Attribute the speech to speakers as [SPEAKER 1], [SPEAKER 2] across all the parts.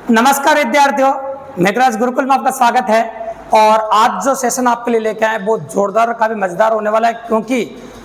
[SPEAKER 1] नमस्कार विद्यार्थियों, मेघराज गुरुकुल में आपका स्वागत है। और आज जो सेशन आपके लिए लेके आए बहुत जोरदार और काफी मजेदार होने वाला है, क्योंकि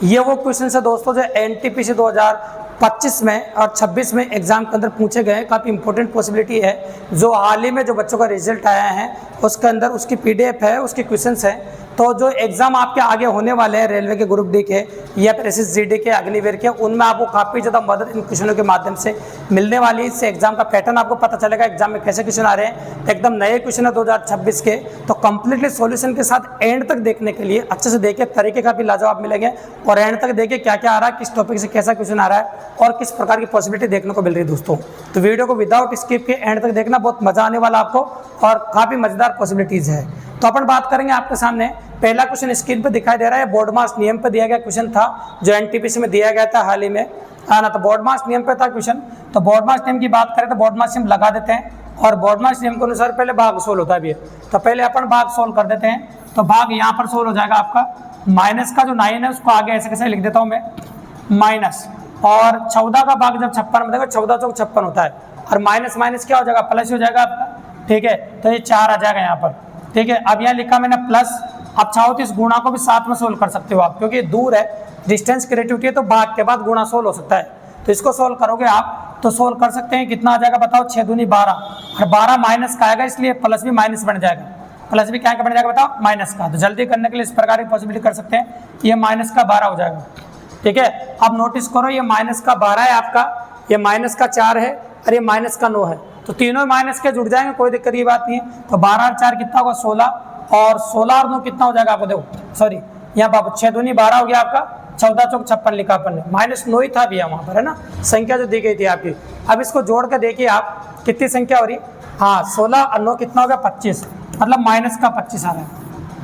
[SPEAKER 1] ये वो क्वेश्चन है दोस्तों जो एनटीपीसी 2025 में और 26 में एग्जाम के अंदर पूछे गए। काफी इंपॉर्टेंट पॉसिबिलिटी है। जो हाल ही में जो बच्चों का रिजल्ट आया है उसके अंदर उसकी पीडीएफ है, उसके क्वेश्चंस हैं। तो जो एग्जाम आपके आगे होने वाले हैं रेलवे के ग्रुप डी के या फिर एसएसजीडी के अग्निवीर के, उनमें आपको काफ़ी ज़्यादा मदद इन क्वेश्चनों के माध्यम से मिलने वाली है। इससे एग्जाम का पैटर्न आपको पता चलेगा, एग्जाम में कैसे क्वेश्चन आ रहे हैं। एकदम नए क्वेश्चन है 2026 के, तो कंप्लीटली सॉल्यूशन के साथ एंड तक देखने के लिए अच्छे से देखिए, तरीके का भी लाजवाब मिलेंगे। और एंड तक देखिए क्या क्या आ रहा है, किस टॉपिक से कैसा क्वेश्चन आ रहा है और किस प्रकार की पॉसिबिलिटी देखने को मिल रही है दोस्तों। तो वीडियो को विदाउट स्किप के एंड तक देखना, बहुत मजा आने वाला आपको और काफ़ी मजेदार पॉसिबिलिटीज है। तो अपन बात करेंगे आपके सामने। पहला क्वेश्चन स्क्रीन पे दिखाई दे रहा है, बोर्ड मास नियम पे दिया गया क्वेश्चन था जो एनटीपीसी में दिया गया था हाल ही में, है ना। तो बोर्ड मास नियम पे था क्वेश्चन। तो बोर्ड मास नियम की बात करें तो बोर्ड मास नियम लगा देते हैं और बोर्ड मास नियम के अनुसार पहले भाग सोल्व होता है। तो पहले अपन भाग सोल्व कर देते हैं। तो भाग यहाँ पर सोल्व हो जाएगा आपका, माइनस का जो 9 है उसको आगे ऐसे कैसे लिख देता हूँ मैं, माइनस। और 14 का भाग जब 56 में देगा, 14 चौक 56 होता है, और माइनस माइनस क्या हो जाएगा, प्लस हो जाएगा आपका। ठीक है, तो ये 4 आ जाएगा यहाँ पर। ठीक है, अब यहाँ लिखा मैंने प्लस। अब चाहो तो इस गुणा को भी साथ में सोल्व कर सकते हो आप, क्योंकि दूर है, डिस्टेंस क्रिएटिविटी है, तो भाग के बाद गुणा सोल्व हो सकता है। तो इसको सोल्व करोगे आप तो सोल्व कर सकते हैं। कितना आ जाएगा बताओ, 6 दूनी 12, और 12 माइनस का आएगा, इसलिए प्लस भी माइनस बन जाएगा। प्लस भी क्या बन जाएगा बताओ, माइनस का। तो जल्दी करने के लिए इस प्रकार की पॉसिबिलिटी कर सकते हैं, ये माइनस का 12 हो जाएगा। ठीक है, अब नोटिस करो, ये माइनस का 12 है आपका, ये माइनस का 4 है और ये माइनस का 9 है। तो तीनों माइनस के जुड़ जाएंगे, कोई दिक्कत की बात नहीं है। तो 12 और 4 कितना होगा, 16, और 16 और 9 कितना हो जाएगा आपको, देखो सॉरी यहाँ पर 6 दूनी 12 हो गया आपका, 14 चौक 56 लिखा अपन ने, माइनस 9 ही था भैया वहाँ पर, है ना, संख्या जो दी गई थी आपकी। अब इसको जोड़ कर देखिए आप कितनी संख्या हो रही, हाँ 16 और 9 कितना हो गया, 25, मतलब माइनस का 25 आ रहा है।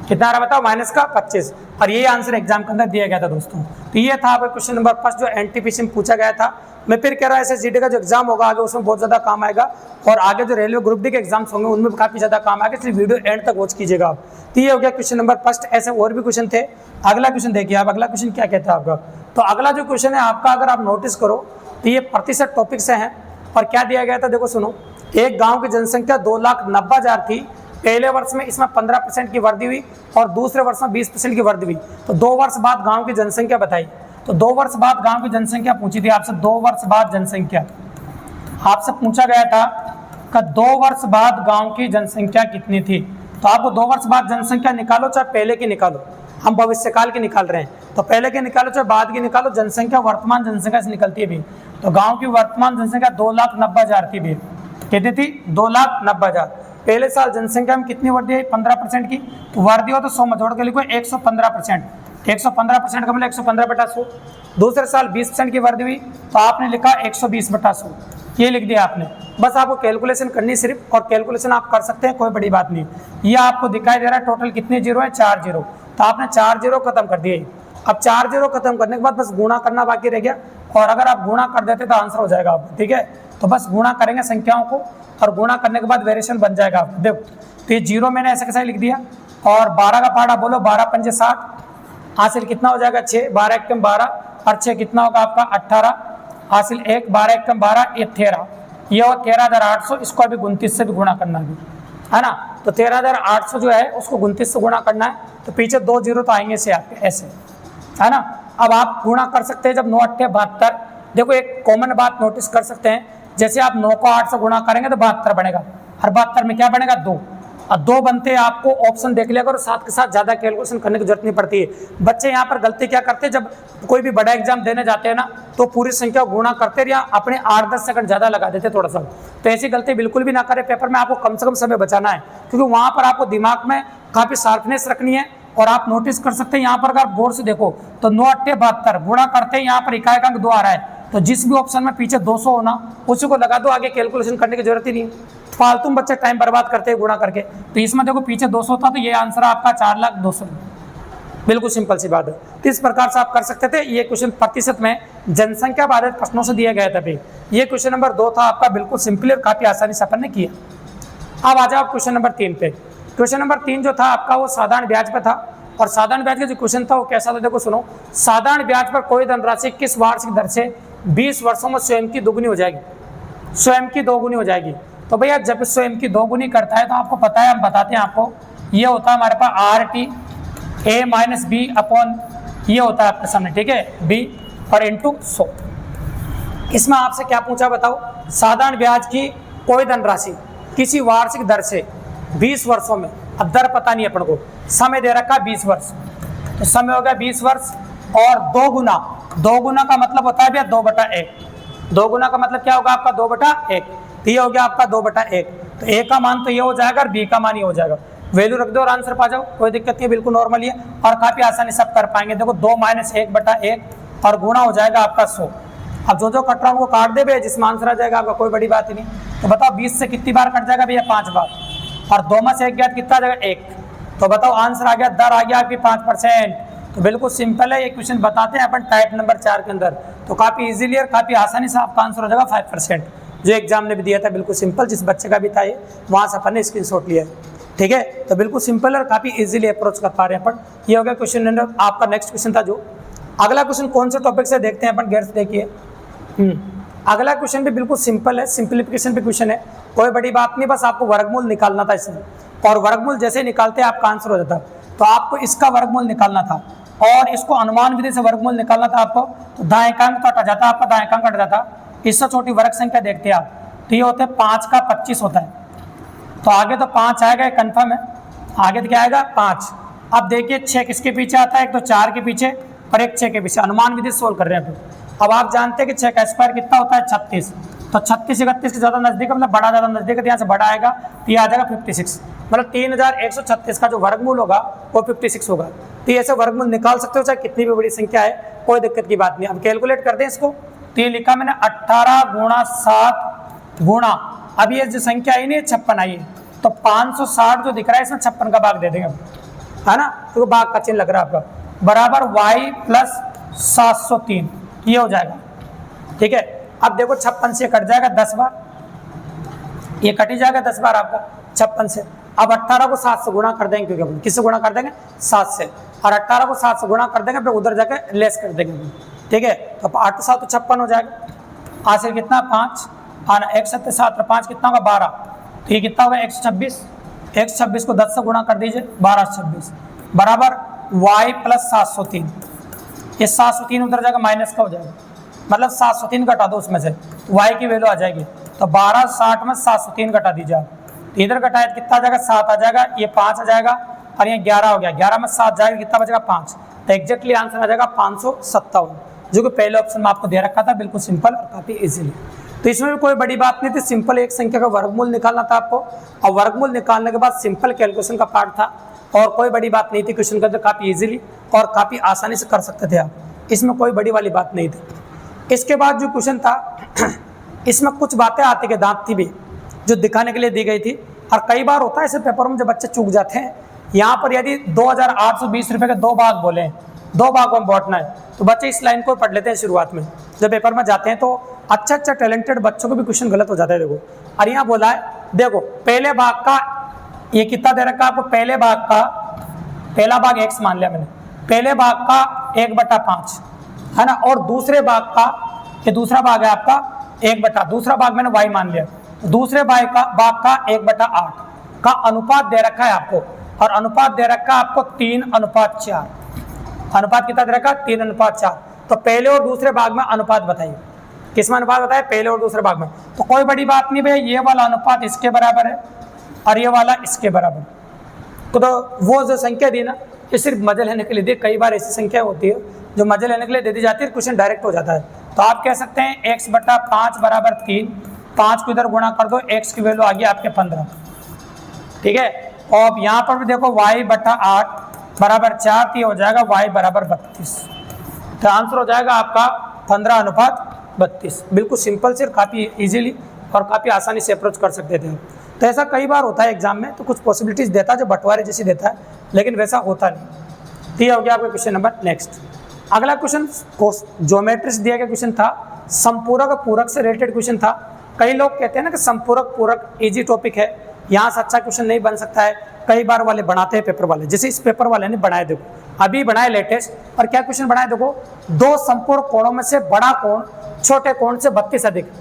[SPEAKER 1] कितना आ रहा है बताओ, माइनस का 25। और ये आंसर एग्जाम के अंदर दिया गया था दोस्तों। तो ये था आपका क्वेश्चन नंबर फर्स्ट जो एनटीपीसी में पूछा गया था। मैं फिर कह रहा हूँ एसएसजीडी का जो एग्जाम होगा आगे उसमें बहुत ज्यादा काम आएगा, और आगे जो रेलवे ग्रुप डी के एग्जाम्स होंगे उनमें भी काफी ज्यादा काम आएगा, इसलिए वीडियो एंड तक वॉच कीजिएगा आप। तो ये हो गया क्वेश्चन नंबर फर्स्ट। ऐसे और भी क्वेश्चन थे। अगला क्वेश्चन देखिए आप, अगला क्वेश्चन क्या कहता है आपका। तो अगला जो क्वेश्चन है आपका, अगर आप नोटिस करो तो ये प्रतिशत टॉपिक से है। और क्या दिया गया था देखो सुनो, एक गाँव की जनसंख्या 2,90,000 थी। पहले वर्ष में इसमें 15% की वृद्धि हुई और दूसरे वर्ष में 20% की वृद्धि हुई। तो 2 वर्ष बाद गांव की जनसंख्या बताई। तो 2 वर्ष बाद गांव की जनसंख्या पूछी थी आपसे, 2 वर्ष बाद जनसंख्या आपसे पूछा गया था कि 2 वर्ष बाद गांव की जनसंख्या कितनी थी। तो आपको 2 वर्ष बाद जनसंख्या निकालो, चाहे पहले की निकालो, हम भविष्यकाल की निकाल रहे हैं। तो पहले की निकालो चाहे बाद की निकालो, जनसंख्या वर्तमान जनसंख्या से निकलती है भी। तो गाँव की वर्तमान जनसंख्या 2,90,000 थी भी। कितनी थी, 2,90,000। पहले साल जनसंख्या में कितनी वृद्धि है, 15% की। तो वृद्धि हो तो 100 में जोड़ के लिखो 115%। 115% का मतलब 115/100। दूसरे साल 20% की वृद्धि हुई तो आपने लिखा 120/100, ये लिख दिया आपने। बस आपको कैलकुलेशन करनी सिर्फ, और कैलकुलेशन आप कर सकते हैं, कोई बड़ी बात नहीं। ये आपको दिखाई दे रहा है टोटल कितने जीरो है, 4 जीरो। तो आपने 4 जीरो खत्म कर दिए। अब 4 जीरो खत्म करने के बाद बस गुणा करना बाकी रह गया, और अगर आप गुणा कर देते तो आंसर हो जाएगा आपको। ठीक है, तो बस गुणा करेंगे संख्याओं को, और गुणा करने के बाद वेरिएशन बन जाएगा आपको। देखो तो ये जीरो मैंने ऐसे कैसे लिख दिया, और 12 का पहाड़ा बोलो, 12 पंजे 60, हासिल कितना हो जाएगा 6, 12 एकम 12, और 6 कितना होगा आपका 18, हासिल 1, 12 एकम 12, ये 13, ये हो 13,800। इसको अभी 29 से भी गुणा करना भी, है ना। तो 13,800 जो है उसको 29 से गुणा करना है। तो पीछे 2 जीरो तो आएंगे से आपके ऐसे, है ना। अब आप गुणा कर सकते हैं जब 9 8 72। देखो एक कॉमन बात नोटिस कर सकते हैं, जैसे आप 9 को 8 से गुणा करेंगे तो 72 बनेगा, और 72 में क्या बनेगा 2, और 2 बनते हैं। आपको ऑप्शन देख लिया करो, साथ के साथ ज्यादा कैलकुलेशन करने की जरूरत नहीं पड़ती है। बच्चे यहाँ पर गलती क्या करते हैं, जब कोई भी बड़ा एग्जाम देने जाते हैं ना, तो पूरी संख्या गुणा करते हैं या अपने 8-10 सेकंड ज्यादा लगा देते थोड़ा सा। तो ऐसी गलती बिल्कुल भी ना करें, पेपर में आपको कम से कम समय बचाना है, क्योंकि वहां पर आपको दिमाग में काफी शार्पनेस रखनी है। और आप नोटिस कर सकते हैं यहाँ पर, अगर गौर से देखो तो 9 8 72 गुणा करते हैं, यहाँ पर इकाई अंक 2 आ रहा है। तो जिस भी ऑप्शन में पीछे 200 होना उसी को लगा दो, आगे कैलकुलेशन करने की जरूरत ही नहीं। फालतू बच्चे टाइम बर्बाद करते हैं गुणा करके। तो इसमें देखो पीछे 200 था, तो ये आंसर आपका 4,02,000। बिल्कुल सिंपल सी बात है। तो इस प्रकार से आप कर सकते थे। ये क्वेश्चन प्रतिशत में जनसंख्या आधारित प्रश्नों से दिया गया था भाई। ये क्वेश्चन नंबर 2 था आपका, बिल्कुल सिंपल और काफी आसानी से अपन ने किया। अब आ जाओ क्वेश्चन नंबर 3 पे। क्वेश्चन नंबर 3 जो था आपका वो साधारण ब्याज पे था। और साधारण ब्याज का जो क्वेश्चन था वो कैसा था, देखो सुनो। साधारण ब्याज पर कोई धनराशि किस वार्षिक दर से 20 वर्षों में स्वयं की दोगुनी हो जाएगी, स्वयं की दोगुनी हो जाएगी। तो भैया जब स्वयं की 2 गुनी करता है तो आपको पता है, हम बताते हैं आपको, ये होता है हमारे पास R T A minus B upon ये होता है आपके सामने, ठीक है, बी और इंटू 100। इसमें आपसे क्या पूछा बताओ, साधारण ब्याज की कोई धनराशि किसी वार्षिक दर से 20 वर्षों में, अब दर पता नहीं अपन को, समय दे रखा 20 वर्ष, तो समय हो गया 20 वर्ष और 2 गुना का मतलब होता है भैया 2/1। 2 गुना का मतलब क्या होगा आपका 2/1, तो ये हो गया आपका 2/1। तो ए का मान तो ये हो जाएगा और बी का मान ये हो जाएगा, वैल्यू रख दो और आंसर पा जाओ, कोई दिक्कत नहीं है, बिल्कुल नॉर्मल है और काफी आसानी से आप कर पाएंगे। देखो 2 - 1/1 और गुणा हो जाएगा आपका 100। अब जो कट रहा हूँ वो काट दे भैया, जिसमें आंसर आ जाएगा आपका, कोई बड़ी बात ही नहीं। तो बताओ 20 से कितनी बार कट जाएगा भैया, 5 बार, और 2 में से 1 गया कितना आ जाएगा 1। तो बताओ आंसर आ गया, दर आ गया आपकी 5%। तो बिल्कुल सिंपल है, ये क्वेश्चन बताते हैं अपन टाइप नंबर 4 के अंदर, तो काफी इजीली और काफी आसानी से आपका आंसर हो जाएगा 5%, जो एग्जाम ने भी दिया था, बिल्कुल सिंपल, जिस बच्चे का भी था ये, वहां से अपन ने स्क्रीनशॉट लिया है, ठीक है। तो बिल्कुल सिंपल और काफी इजीली अप्रोच कर पा रहे हैं अपन। ये हो गया क्वेश्चन नंबर आपका। नेक्स्ट क्वेश्चन था जो अगला क्वेश्चन कौन से टॉपिक से देखते हैं अपन, गैर से देखिए। अगला क्वेश्चन भी बिल्कुल सिंपल है, सिंप्लीफिकेशन पे क्वेश्चन है, कोई बड़ी बात नहीं, बस आपको वर्गमूल निकालना था इसमें, और वर्गमूल जैसे निकालते हैं आपका आंसर हो जाता। तो आपको इसका वर्गमूल निकालना था और इसको अनुमान विधि से वर्गमूल निकालना था आपको। तो दाएंकांक तो हटा जाता, आपका दाएंकांक हट जाता। इससे छोटी वर्ग संख्या देखते हैं आप, तो ये होते हैं 5 का 25 होता है, तो आगे तो 5 आएगा, कंफर्म है, आगे तो क्या आएगा 5। अब देखिए 6 किसके पीछे आता है, एक तो 4 के पीछे और एक 6 के पीछे, अनुमान विधि सोल्व कर रहे हैं। अब आप जानते हैं कि 6 का स्क्वायर कितना होता है 36, तो 36 31 के ज़्यादा नजदीक, मतलब बड़ा ज़्यादा नजदीक है, यहाँ से बड़ा आएगा तो ये आ जाएगा 56, मतलब 3136 का जो वर्गमूल होगा वो 56 होगा। तो ऐसे वर्गमूल निकाल सकते हो चाहे कितनी भी बड़ी संख्या है, कोई दिक्कत की बात नहीं। अब कैलकुलेट कर दें इसको, तो ये लिखा मैंने 18 × 7 गुणा, अब ये जो संख्या आई नहीं 56 आई है, तो 560 जो दिख रहा है इसमें 56 का भाग दे देंगे, है ना, तो भाग का चिन्ह लग रहा है आपका, बराबर y + 703, ये हो जाएगा, ठीक है। अब देखो 56 से कट जाएगा 10 बार, ये कट ही जाएगा 10 बार आपका 56 से। अब 18 को 7 से गुणा कर देंगे, क्योंकि अपन किससे गुणा कर देंगे 7 से, और 18 को 7 से गुणा कर देंगे, फिर उधर जाके लेस कर देंगे, ठीक है। तो 8 7 तो 56 हो जाएगा, हासिल कितना 5, और 1 7 7 5 कितना होगा 12, तो ये कितना होगा 126। 126 को 10 से गुणा कर दीजिए, 12 26 बराबर y + 703, ये 703 उधर जाएगा माइनस का हो जाएगा, मतलब 703 घटा दो उसमें से, y की वैल्यू आ जाएगी, तो 1260 में 703 घटा दीजिए आप, तो इधर घटाए कितना आ जाएगा 7 आ जाएगा, ये 5 आ जाएगा और ये 11 हो गया, 11 में 7 जाएगा, कितना बचेगा 5, तो एग्जैक्टली आंसर आ जाएगा 557, जो कि पहले ऑप्शन में आपको दे रखा था, बिल्कुल सिंपल और काफी इजीली। तो इसमें भी कोई बड़ी बात नहीं थी, सिंपल एक संख्या का वर्गमूल निकालना था आपको, और वर्गमूल निकालने के बाद सिंपल कैलकुलेशन का पार्ट था, और कोई बड़ी बात नहीं थी, क्वेश्चन के अंदर काफी इजीली और काफी आसानी से कर सकते थे आप, इसमें कोई बड़ी वाली बात नहीं थी। इसके बाद जो क्वेश्चन था इसमें कुछ बातें आती के दांत थी भी, जो दिखाने के लिए दी गई थी, और कई बार होता है ऐसे पेपर में जब बच्चे चूक जाते हैं, यहाँ पर यदि 2820 रुपये के 2 भाग बोले, 2 भागों में बांटना है, तो बच्चे इस लाइन को पढ़ लेते हैं शुरुआत में, जब पेपर में जाते हैं तो अच्छा टैलेंटेड बच्चों को भी क्वेश्चन गलत हो जाता है। देखो, और यहाँ बोला है, देखो पहले भाग का ये कितना दे रखा है आपको, पहले भाग का पहला भाग x मान लिया मैंने, पहले भाग का 1/5 है ना, और दूसरे भाग का, ये दूसरा भाग है आपका 1/, दूसरा भाग मैंने y मान लिया, दूसरे भाग का 1/8 का अनुपात दे रखा है आपको, और अनुपात दे रखा है आपको 3:4, अनुपात कितना दे रखा है 3:4। तो पहले और दूसरे भाग में अनुपात बताइए, किस में अनुपात बताइए, पहले और दूसरे भाग में। तो कोई बड़ी बात नहीं भैया, ये वाला अनुपात इसके बराबर है और ये वाला इसके बराबर, तो वो जो संख्या दी ना, ये सिर्फ मजे लेने के लिए दी। कई बार ऐसी संख्या होती है जो मजे लेने के लिए दे दी जाती है, क्वेश्चन डायरेक्ट हो जाता है। तो आप कह सकते हैं x/5 बराबर 3, 5 को इधर गुणा कर दो, x की वैल्यू आ गई आपके 15, ठीक है। और यहाँ पर भी देखो y/8 बराबर 4, तो ये हो जाएगा y बराबर 32, तो आंसर हो जाएगा आपका 15:32। बिल्कुल सिंपल से, काफ़ी इजीली और काफ़ी आसानी से अप्रोच कर सकते थे। तो ऐसा कई बार होता है एग्जाम में, तो कुछ पॉसिबिलिटीज देता है जो बंटवारे जैसी देता है, लेकिन वैसा होता नहीं। तो ये हो गया आपका क्वेश्चन नंबर। नेक्स्ट अगला क्वेश्चन ज्योमेट्री से दिया गया क्वेश्चन था, संपूरक और पूरक से रिलेटेड क्वेश्चन था। कई लोग कहते हैं ना कि संपूरक पूरक इजी टॉपिक है, यहाँ से अच्छा क्वेश्चन नहीं बन सकता है, कई बार वाले बनाते हैं पेपर वाले, जैसे इस पेपर वाले ने बनाए, देखो अभी बनाए लेटेस्ट, और क्या क्वेश्चन बनाए देखो, 2 संपूरक कोणों में से बड़ा कोण छोटे कोण से 32 अधिक।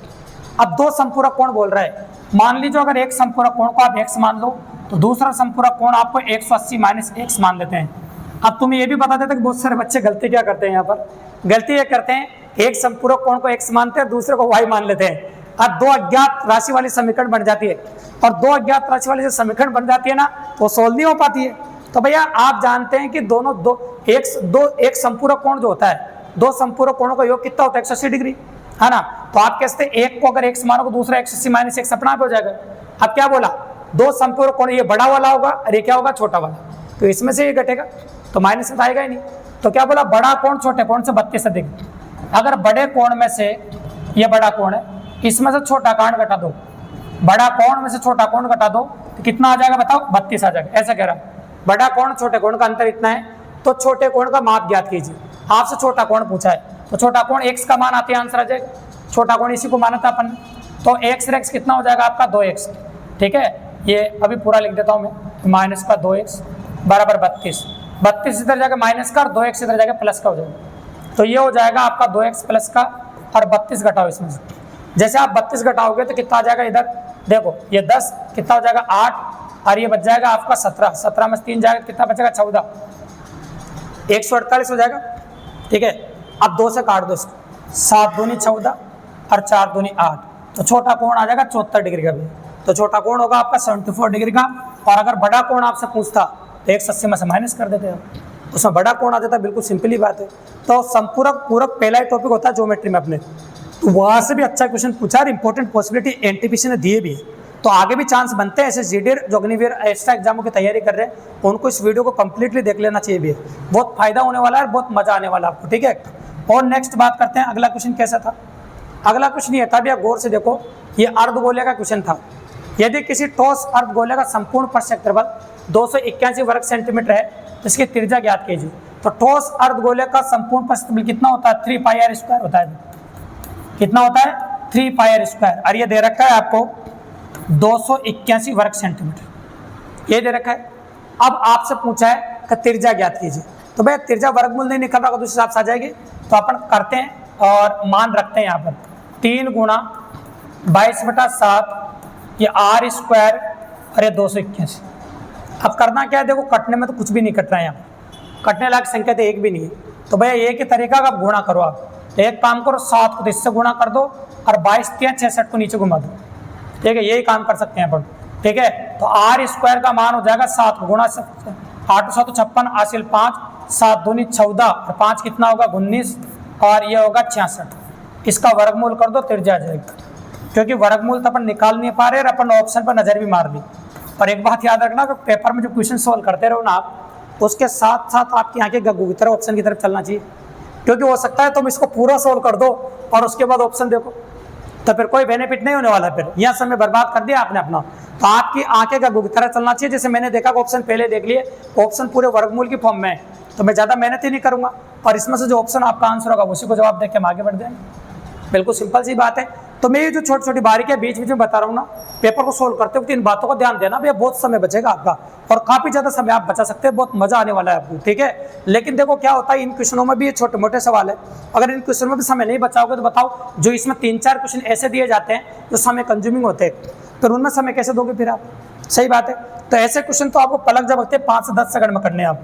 [SPEAKER 1] अब 2 संपूरक कोण बोल रहा है, मान लीजिए अगर एक समपूरक कोण को आप x मान लो तो दूसरा समपूरक कोण आपको 180 माइनस x मान लेते हैं। अब तुम्हें ये भी बता देते कि बहुत सारे बच्चे गलती क्या करते हैं, यहाँ पर गलती ये करते हैं एक संपूरक कोण को x मानते हैं दूसरे को y मान लेते हैं। अब दो अज्ञात राशि वाली समीकरण बन जाती है और दो अज्ञात राशि वाली जो समीकरण बन जाती है ना वो सोल्व नहीं हो पाती है। तो भैया आप जानते हैं कि एक संपूरक कोण जो होता है दो संपूरक कोणों का योग कितना होता है 180 डिग्री, है ना। तो आप कहते हैं एक को अगर x मानोगे दूसरा 180 माइनस x अपना आप हो जाएगा। अब क्या बोला, दो संपूरक कोण ये बड़ा वाला होगा और ये क्या होगा छोटा वाला, तो इसमें से ये घटेगा तो माइनस में आएगा ही नहीं। तो क्या बोला, बड़ा कोण छोटे कोण से 32 अधिक। अगर बड़े कोण में से ये बड़ा कोण है इसमें से छोटा कोण घटा दो, बड़ा कोण में से छोटा कोण घटा दो तो कितना आ जाएगा बताओ, 32 आ जाएगा। ऐसा कह रहा है बड़ा कोण छोटे कोण का अंतर इतना है तो छोटे कोण का माप ज्ञात कीजिए। आपसे छोटा कोण पूछा है तो छोटा कोण x का मान आते आंसर आ जाएगा। छोटा कोण इसी को माना था अपन, तो x रेक्स कितना हो जाएगा आपका 2x। ठीक है, ये अभी पूरा लिख देता हूँ मैं, माइनस का 2x बराबर 32 इधर जाएगा माइनस का और 2x इधर जाएगा प्लस का हो जाएगा। तो ये हो जाएगा आपका 2x प्लस का और 32 घटाओ इसमें से। जैसे आप 32 घटाओगे तो कितना आ जाएगा, इधर देखो ये 10 कितना हो जाएगा 8 और ये बच जाएगा आपका 17 में 3 जाएगा कितना बचेगा 14, 148 हो जाएगा। ठीक है, अब 2 से काट दो इसको, 7 दूनी 14 और 4 दूनी 8, तो छोटा कोण आ जाएगा 74 डिग्री का भी। तो छोटा कोण होगा आपका 74 डिग्री का। और अगर बड़ा कोण आपसे पूछता तो 180 में से माइनस कर देते हैं, उसमें बड़ा कोण आ जाता है। बिल्कुल सिंपल ही बात है। तो संपूरक पूरक पहला ही टॉपिक होता है ज्योमेट्री में अपने, तो वहां से भी अच्छा क्वेश्चन पूछा और इंपॉर्टेंट पॉसिबिलिटी एनटीपीसी ने दिए भी है। तो आगे भी चांस बनते हैं, ऐसे जीडीआर अग्निवीर एक्स्ट्रा एग्जामों की तैयारी कर रहे हैं उनको इस वीडियो को कंप्लीटली देख लेना चाहिए भी है। बहुत फायदा होने वाला है, बहुत मजा आने वाला है आपको। ठीक है, और नेक्स्ट बात करते हैं अगला क्वेश्चन कैसा था। अगला क्वेश्चन ये था, भैया गौर से देखो, ये अर्धगोले का क्वेश्चन था। यदि किसी ठोस अर्धगोले का संपूर्ण पृष्ठ क्षेत्रफल 281 वर्ग सेंटीमीटर है तो इसकी त्रिज्या ज्ञात कीजिए। तो ठोस अर्धगोले का संपूर्ण पृष्ठ क्षेत्रफल कितना होता है, 3 पाई आर स्क्वायर होता है। कितना होता है, 3 पाई आर स्क्वायर। और ये दे रखा है आपको 281 वर्ग सेंटीमीटर, ये दे रखा है। अब आपसे पूछा है कि त्रिज्या ज्ञात कीजिए। तो भैया त्रिज्या वर्गमूल नहीं निकल रहा तो उस हिसाब से आ जाएगी। तो अपन करते हैं और मान रखते हैं यहाँ पर 3 गुणा 22/7 ये आर स्क्वायर और ये 281। अब करना क्या है, देखो कटने में तो कुछ भी नहीं कट रहा है, यहाँ कटने लायक संख्या तो एक भी नहीं है। तो भैया एक ही तरीका का गुणा करो आप। एक काम करो 7 को तो इससे गुणा कर दो और 22 × 66 को नीचे घुमा दो। ठीक है, यही काम कर सकते हैं अपन। ठीक है, तो आर स्क्वायर का मान हो जाएगा 7 गुणा 8 7 56 हासिल 5 7 दूनी 14 और 5 कितना होगा 19 और ये होगा 66। इसका वर्गमूल कर दो, त्रिज्या आ जाएगी। क्योंकि वर्गमूल तो अपन निकाल नहीं पा रहे और अपन ऑप्शन पर नजर भी मार दी। और एक बात याद रखना, पेपर में जो क्वेश्चन सॉल्व करते रहो ना आप, उसके साथ साथ आपकी आंखें गग्गू की तरफ ऑप्शन की तरफ चलना चाहिए। क्योंकि हो सकता है तुम इसको पूरा सॉल्व कर दो और उसके बाद ऑप्शन देखो तो फिर कोई बेनिफिट नहीं होने वाला। फिर यह समय बर्बाद कर दिया आपने अपना। तो आपकी आंखें गग्गू की तरह चलना चाहिए। जैसे मैंने देखा कि ऑप्शन पहले देख लिए, ऑप्शन पूरे वर्गमूल की फॉर्म में है, तो मैं ज़्यादा मेहनत ही नहीं करूंगा और इसमें से जो ऑप्शन आपका आंसर होगा उसी को जवाब देख के हम आगे बढ़ जाएंगे। बिल्कुल सिंपल सी बात है। तो मैं ये जो छोटी छोटी बारीकियां बीच बीच में बता रहा हूँ ना, पेपर को सोल्व करते वक्त इन बातों को ध्यान देना भैया, बहुत समय बचेगा आपका और काफी ज्यादा समय आप बचा सकते हैं। बहुत मजा आने वाला है आपको। ठीक है, लेकिन देखो क्या होता है, इन क्वेश्चनों में भी ये छोटे मोटे सवाल है। अगर इन क्वेश्चनों में भी समय नहीं बचाओगे तो बताओ, जो इसमें 3-4 क्वेश्चन ऐसे दिए जाते हैं जो समय कंज्यूमिंग होते हैं, फिर उनमें समय कैसे दोगे फिर आप। सही बात है। तो ऐसे क्वेश्चन तो आपको पलक झपकते 5 से 10 सेकंड में करने हैं आप।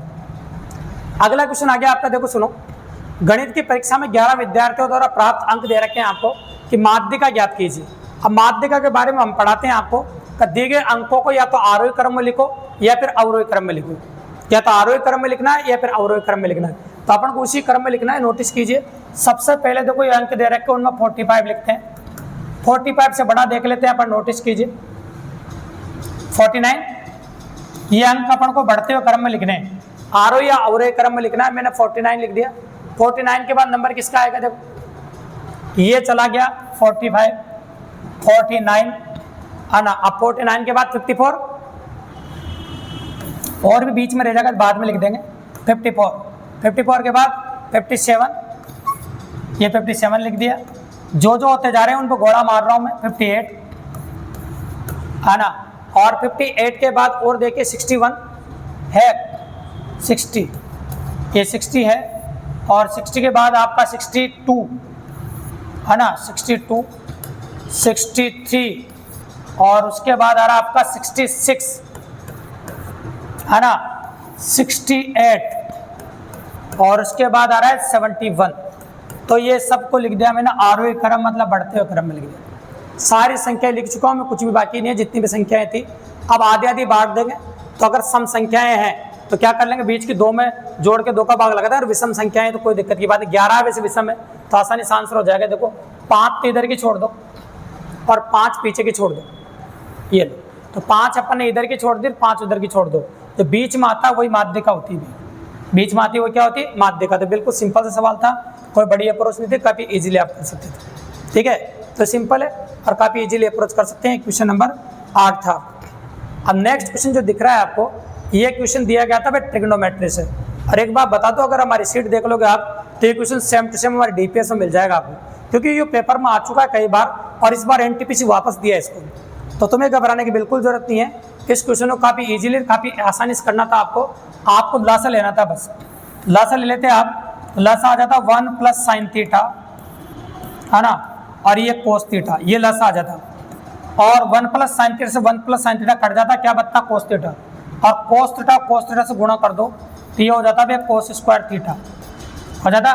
[SPEAKER 1] अगला क्वेश्चन आ गया आपका, देखो सुनो। गणित की परीक्षा में 11 विद्यार्थियों द्वारा प्राप्त अंक दे रखे हैं आपको कि माध्यिका ज्ञात कीजिए। अब माध्यिका के बारे में हम पढ़ाते हैं आपको कि दिए गए अंकों को या तो आरोही क्रम में लिखो या फिर अवरोही क्रम में लिखो। या तो आरोही क्रम में लिखना है या फिर अवरोही क्रम में लिखना है। तो अपन को उसी क्रम में लिखना है। नोटिस कीजिए, सबसे पहले देखो ये अंक दे रखे हैं, उनमें 45 लिखते हैं। 45 से बड़ा देख लेते हैं अपन। नोटिस कीजिए 49, ये अंक अपन को बढ़ते हुए क्रम में लिखने हैं, आरोही या अवरोही क्रम में लिखना है। मैंने 49 लिख दिया। 49 के बाद नंबर किसका आएगा, देखो ये चला गया 45, 49 है ना। अब 49 के बाद 54 और भी बीच में रह जाएगा, बाद में लिख देंगे 54 के बाद 57, ये 57 लिख दिया। जो होते जा रहे हैं उनको घोड़ा मार रहा हूं मैं। 58 है ना। और 58 के बाद और देखिए 61 है, 60, ये 60 है। और 60 के बाद आपका 62 है ना, 62, 63 और उसके बाद आ रहा है आपका 66, है ना, 68 और उसके बाद आ रहा है 71। तो ये सबको लिख दिया मैंने आरोही क्रम मतलब बढ़ते हुए क्रम में लिख दिया। सारी संख्याएं लिख चुका हूँ मैं, कुछ भी बाकी नहीं है, जितनी भी संख्याएं थी। अब आधी आधी बांट देंगे। तो अगर सम संख्याएं हैं तो क्या कर लेंगे, बीच की दो में जोड़ के दो का भाग लगा था। और विषम संख्याएं तो कोई दिक्कत की बात है, 11 वैसे विषम है तो आसानी से आंसर हो जाएगा। देखो 5 तो इधर की छोड़ दो और 5 पीछे की छोड़ दो, ये लो। तो 5 अपन ने इधर की छोड़ दी, 5 उधर की छोड़ दो। जो बीच में आता है वही माध्यिका होती है, बीच में आती है वो क्या होती है, माध्यिका। तो बिल्कुल सिंपल सा सवाल था, कोई बड़ी अप्रोच नहीं थी, काफी इजीली आप कर सकते थे। ठीक है, तो सिंपल है और काफी इजीली अप्रोच कर सकते हैं। क्वेश्चन नंबर 8 था। अब नेक्स्ट क्वेश्चन जो दिख रहा है आपको, ये क्वेश्चन दिया गया था भाई ट्रिग्नोमेट्री से। और एक बात बता दो, अगर हमारी सीट देख लोगे आप तो ये क्वेश्चन सेम टू सेम हमारे डीपीएस में मिल जाएगा आपको, क्योंकि ये पेपर में आ चुका है कई बार और इस बार एनटीपीसी वापस दिया है इसको। तो तुम्हें घबराने की बिल्कुल जरूरत नहीं है। इस क्वेश्चन को काफी इजीली काफी आसानी से करना था आपको लासा लेना था बस। लासा ले लेते आप, लासा आ जाता 1 प्लस साइन थीटा, है ना, और ये कोस थीटा, ये लासा आ जाता। और 1 प्लस साइन थीटा से 1 प्लस साइन थीटा कट जाता, क्या बचता, कोस थीटा। और कोस थीटा से गुणा कर दो तो ये हो जाता है कोस स्क्वायर थीटा हो जाता।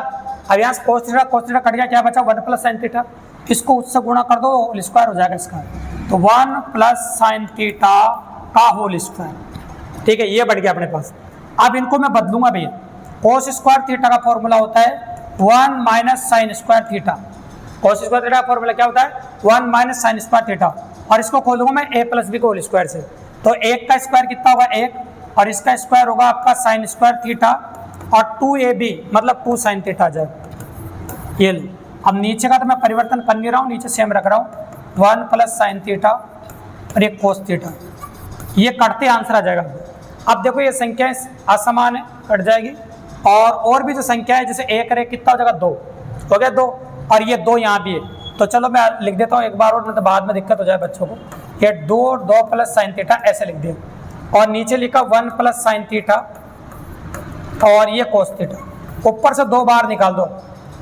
[SPEAKER 1] अब यहाँ कोस थीटा कट गया, क्या बचा, 1 प्लस साइन थीटा। इसको उससे गुणा कर दो, होल स्क्वायर हो जाएगा इसका। तो 1 प्लस साइन थीटा का होल स्क्वायर, ठीक है, ये बढ़ गया अपने पास। अब इनको मैं बदलूंगा भैया। कोस स्क्वायर थीटा का फॉर्मूला होता है 1 minus sine square theta. Cos square theta का फॉर्मूला क्या होता है, 1 माइनस साइन स्क्वायर थीटा। और इसको खोलूंगा मैं a प्लस बी को होल स्क्वायर से। तो 1 का स्क्वायर कितना होगा, 1, और इसका स्क्वायर होगा आपका साइन स्क्वायर थीटा, और 2ab मतलब 2 साइन थीटा आ जाएगा। ये लो, अब नीचे का तो मैं परिवर्तन कर नहीं रहा हूँ, नीचे सेम रख रहा हूँ, 1 प्लस साइन थीटा और एक कोस थीटा। ये कटते आंसर आ जाएगा। अब देखो ये संख्याएं असमान है, कट जाएगी। और भी जो संख्या है, जैसे 1 और 1 कितना हो जाएगा, 2 हो गया, 2, और ये 2 यहाँ भी है। तो चलो मैं लिख देता हूँ एक बार और, मतलब बाद में दिक्कत हो जाए बच्चों को। ये 2 प्लस साइन थीटा ऐसे लिख दिया, और नीचे लिखा 1 प्लस साइन थीटा और ये कोस थीटा। ऊपर से 2 बार निकाल दो।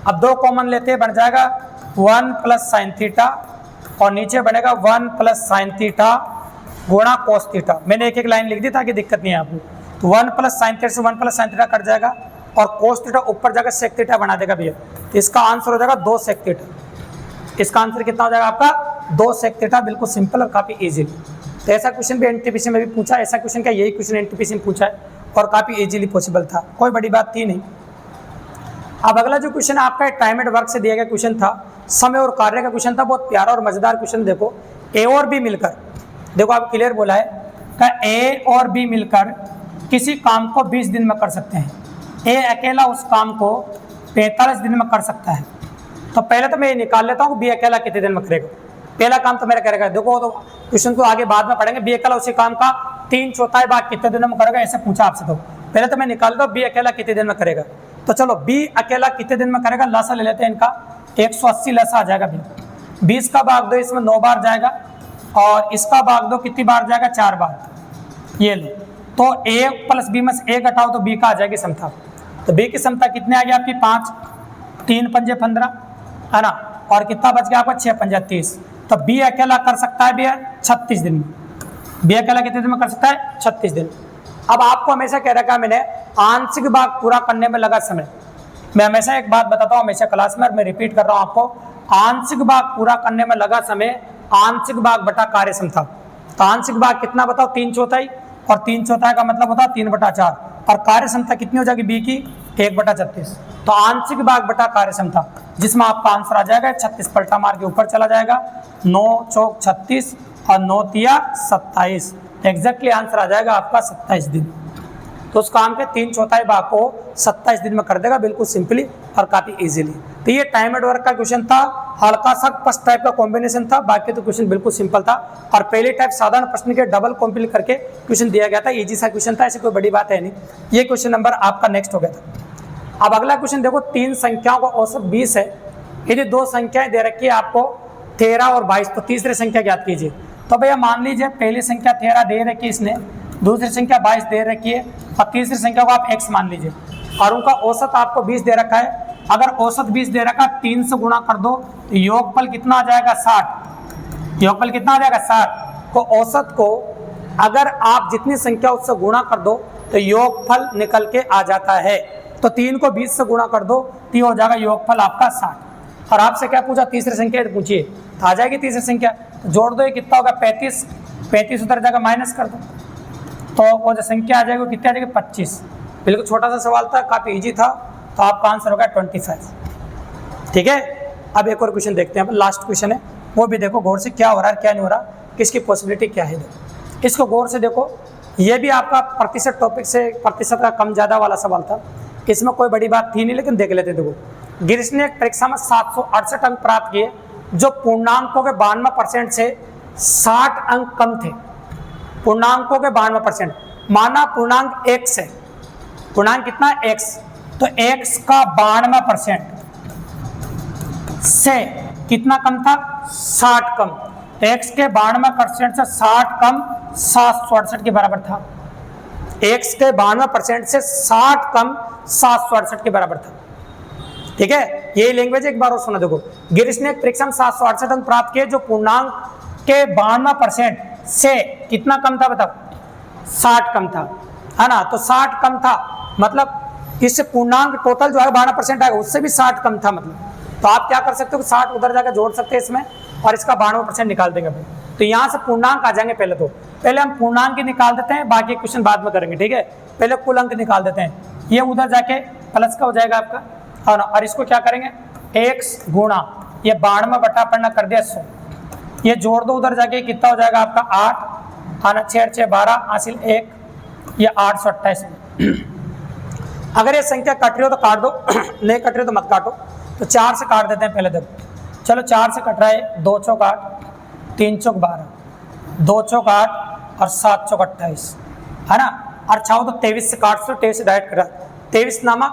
[SPEAKER 1] अब 2 कॉमन लेते हैं, बन जाएगा 1 प्लस साइन थीटा, और नीचे बनेगा 1 प्लस साइन थीटा गुणा कोस थीटा। मैंने एक एक लाइन लिख दी ताकि दिक्कत नहीं है आपको। तो 1 प्लस साइन थीटा से 1 प्लस साइन थीटा कट जाएगा, और कोस थीटा ऊपर जाकर सेक थीटा बना देगा भैया। तो इसका आंसर हो जाएगा 2 सेक थीटा। इसका आंसर कितना हो जाएगा आपका, 2 सेक थीटा। बिल्कुल सिंपल और काफी इजीली। तो ऐसा क्वेश्चन भी एनटीपीसी में भी पूछा, ऐसा क्वेश्चन क्या, यही क्वेश्चन एनटीपीसी में पूछा है और काफी इजीली पॉसिबल था, कोई बड़ी बात थी नहीं। अब अगला जो क्वेश्चन आपका टाइम एंड वर्क से दिया गया क्वेश्चन था, समय और कार्य का क्वेश्चन था। बहुत प्यारा और मजेदार क्वेश्चन। देखो ए और बी मिलकर, देखो आप क्लियर बोला है कि ए और बी मिलकर किसी काम को 20 दिन में कर सकते हैं। ए अकेला उस काम को 45 दिन में कर सकता है। तो पहले तो मैं ये निकाल लेता हूँ बी अकेला कितने दिन में करेगा। पहला काम तो मेरा करेगा, देखो तो क्वेश्चन को आगे बाद में पढ़ेंगे। बी अकेला उसी काम का 3/4 भाग कितने दिनों में करेगा, ऐसे पूछा आपसे। तो पहले तो मैं निकाल लेता हूँ बी अकेला कितने दिन में करेगा। तो चलो बी अकेला कितने दिन में करेगा, लासा ले लेते हैं इनका। 180 लासा आ जाएगा बी। 20 का भाग दो, इसमें 9 बार जाएगा, और इसका भाग दो कितनी बार जाएगा, 4 बार। ये लो, तो a प्लस बी में से a घटाओ तो b का आ जाएगी समता। तो b की समता कितने आ गई आपकी, 5, 3 पंजे 15, है ना, और कितना बच गया आपका, 6 पंजे 30। तो b अकेला कर सकता है भैया 36 दिन में। b अकेला कितने दिन में कर सकता है, 36 दिन। अब आपको हमेशा कह रखा है मैंने, आंशिक भाग पूरा करने में लगा समय। मैं हमेशा एक बात बताता हूँ हमेशा क्लास में, और मैं रिपीट कर रहा हूँ आपको, आंशिक भाग पूरा करने में लगा समय आंशिक भाग बटा कार्य समता। तो आंशिक भाग कितना बताओ, 3/4, और 3/4 का मतलब होता है 3/4, और कार्य क्षमता कितनी हो जाएगी बी की, 1/36। तो आंशिक भाग बटा कार्य क्षमता, जिसमें आपका आंसर आ जाएगा 36, पलटा मार के ऊपर चला जाएगा, 9 चौक 36 और 9 तिया 27। एग्जैक्टली आंसर आ जाएगा आपका 27 दिन। तो उस काम के 3/4 भाग को 27 दिन में कर देगा, बिल्कुल सिंपली और काफी इजीली। तो ये टाइम एंड वर्क का क्वेश्चन था, हल्का सा फर्स्ट टाइप का कॉम्बिनेशन था, बाकी तो क्वेश्चन बिल्कुल सिंपल था। और पहले टाइप साधारण प्रश्न के डबल कॉम्प्लीट करके क्वेश्चन दिया गया था, इजी सा क्वेश्चन था, ऐसी कोई बड़ी बात है नहीं। ये क्वेश्चन नंबर आपका नेक्स्ट हो गया था। अब अगला क्वेश्चन देखो, 3 संख्याओं का औसत 20 है। यदि 2 संख्याएं दे रखी है आपको 13 और 22, तो तीसरी संख्या ज्ञात कीजिए। तो भैया मान लीजिए पहली संख्या 13 दे रखी है इसने, दूसरी संख्या 22 दे रखी है, और तीसरी संख्या को आप x मान लीजिए, और उनका औसत आपको 20 दे रखा है। अगर औसत 20 दे रखा, 3 से गुणा कर दो तो योगफल कितना आ जाएगा, 60। योगफल कितना आ जाएगा, 60। को औसत को अगर आप जितनी संख्या उससे गुणा कर दो तो योगफल निकल के आ जाता है। तो 3 को 20 से गुणा कर दो तो ये हो जाएगा योगफल आपका 60। और आपसे क्या पूछा, तीसरी संख्या पूछिए, तो आ जाएगी तीसरी संख्या। तो जोड़ दो, ये कितना होगा 35, 35 उधर जाकर माइनस कर दो तो वो जो संख्या आ जाएगी वो कितनी आ जाएगी 25। बिल्कुल छोटा सा सवाल था, काफ़ी इजी था, तो आपका आंसर होगा 25। ठीक है, अब एक और क्वेश्चन देखते हैं, लास्ट क्वेश्चन है, वो भी देखो गौर से क्या हो रहा है क्या नहीं हो रहा, किसकी पॉसिबिलिटी क्या है। देखो इसको गौर से देखो, ये भी आपका प्रतिशत टॉपिक से प्रतिशत का कम ज़्यादा वाला सवाल था, इसमें कोई बड़ी बात थी नहीं, लेकिन देख लेते। देखो गिरीश ने एक परीक्षा में 768 अंक प्राप्त किए जो पूर्णांकों के 92% से 60 अंक कम थे। पूर्णांकों के 92%, माना पूर्णांक x है, पूर्णांक कितना x, तो x का 92% से कितना कम था 60 कम, x के 92% से 60 कम 768 के बराबर था। x के 92% से 60 कम 768 के बराबर था। ठीक है, ये लैंग्वेज एक बार और सुना। देखो गिरीश ने परीक्षा में 768 अंक प्राप्त किए जो पूर्णांक के 92% से कितना कम था बताओ, 60 कम था, है ना। तो 60 कम था मतलब इससे पूर्णांक टोटल जो है 92% आएगा, उससे भी 60 कम था मतलब। तो आप क्या कर सकते हो, 60 उधर जाकर जोड़ सकते हैं इसमें और इसका 92% निकाल देंगे। तो यहाँ से पूर्णांक आ जाएंगे। पहले हम पूर्णांक ही निकाल देते हैं, बाकी क्वेश्चन बाद में करेंगे। ठीक है, पहले कुल अंक निकाल देते हैं। ये उधर जाके प्लस का हो जाएगा आपका, और इसको क्या करेंगे x गुणा ये 92 बटा पढ़ना कर दिया 100, ये जोड़ दो उधर जाके कितना हो जाएगा आपका 8, आना 6 6 12 हासिल 1, ये 828। अगर ये संख्या कट रही हो तो काट दो, नहीं कट रही हो तो मत काटो। तो 4 से काट देते हैं पहले। देखो चलो 4 से कट रहा है, 2 चौक 8, 3 चौक 12, 2 चौक 8 और 7 चौक 28, है ना। और चाहो तो 23 से काट दो, 23 से डायरेक्ट करा, 23 नामा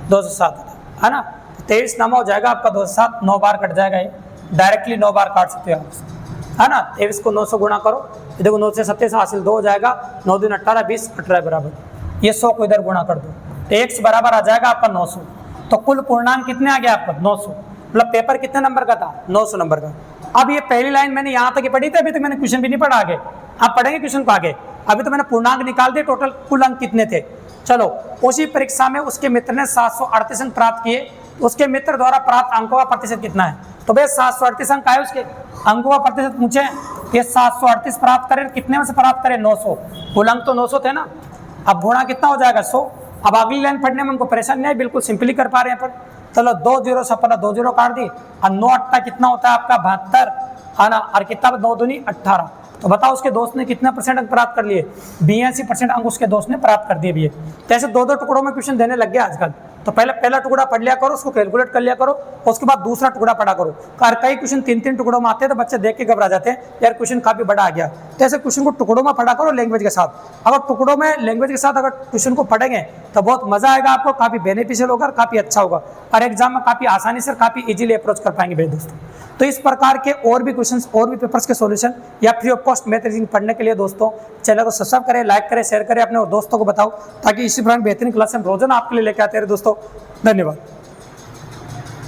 [SPEAKER 1] 207, है ना। 23 नामा हो जाएगा आपका 207, 9 बार कट जाएगा, ये डायरेक्टली 9 बार काट सकते हो आप, है ना। 23 को 9 से गुणा करो, देखो 9 से 27 हासिल 2 हो जाएगा, 9 दिन 18 20 18 बराबर, ये 100 को इधर गुणा कर दो तो x बराबर आ जाएगा आपका 900। तो कुल पूर्णांक कितने आ गया आपका 900, मतलब पेपर कितने नंबर का था 900 नंबर का। अब ये पहली लाइन मैंने यहाँ तक ही पढ़ी थी, अभी तक मैंने क्वेश्चन भी नहीं पढ़ा आगे, आप पढ़ेंगे क्वेश्चन को आगे। अभी तो मैंने पूर्णांक निकाल दिए, टोटल कुल अंक कितने थे। चलो उसी परीक्षा में उसके मित्र ने 738 अंक प्राप्त किए, उसके मित्र द्वारा प्राप्त अंकों का प्रतिशत कितना है। तो भाई 738 अंक आए, उसके अंकों का प्रतिशत पूछे, ये 738 प्राप्त करें, कितने में से प्राप्त करें 900, कुल अंक तो 900 थे ना। अब गुणा कितना हो जाएगा 100। अब अगली लाइन पढ़ने में उनको परेशान नहीं है, बिल्कुल सिंपली कर पा रहे हैं। पर चलो 2 0 से अपना 2 0 काट दी, और 9 8 कितना होता है आपका 72, है ना। और कितना 9 दूनी 18। तो बताओ उसके दोस्त ने कितना % अंक प्राप्त कर लिए, 82% अंक उसके दोस्त ने प्राप्त कर दिए भी है। तो ऐसे 2-2 टुकड़ों में क्वेश्चन देने लग गया आजकल। तो पहला टुकड़ा पढ़ लिया करो, उसको कैलकुलेट कर लिया करो, उसके बाद दूसरा टुकड़ा पढ़ा करो। और कई क्वेश्चन 3-3 टुकड़ों में आते हैं तो बच्चे देख के घबरा जाते हैं, यार क्वेश्चन काफी बड़ा आ गया। तो ऐसे क्वेश्चन को टुकड़ों में पढ़ा करो लैंग्वेज के साथ। अगर टुकड़ों में लैंग्वेज के साथ अगर क्वेश्चन को पढ़ेंगे तो बहुत मजा आएगा आपको, काफी बेनिफिशियल होगा, काफी अच्छा होगा, और एग्जाम में काफी आसानी से काफी इजीली अप्रोच कर पाएंगे मेरे दोस्तों। तो इस प्रकार के और भी क्वेश्चंस और भी पेपर्स के सॉल्यूशन या free of cost math reasoning पढ़ने के लिए दोस्तों चैनल को सब्सक्राइब करें, लाइक करें, शेयर करें, अपने और दोस्तों को बताओ, ताकि इसी प्रकार बेहतरीन क्लास हम रोजाना आपके लिए लेकर आते रहे दोस्तों। धन्यवाद।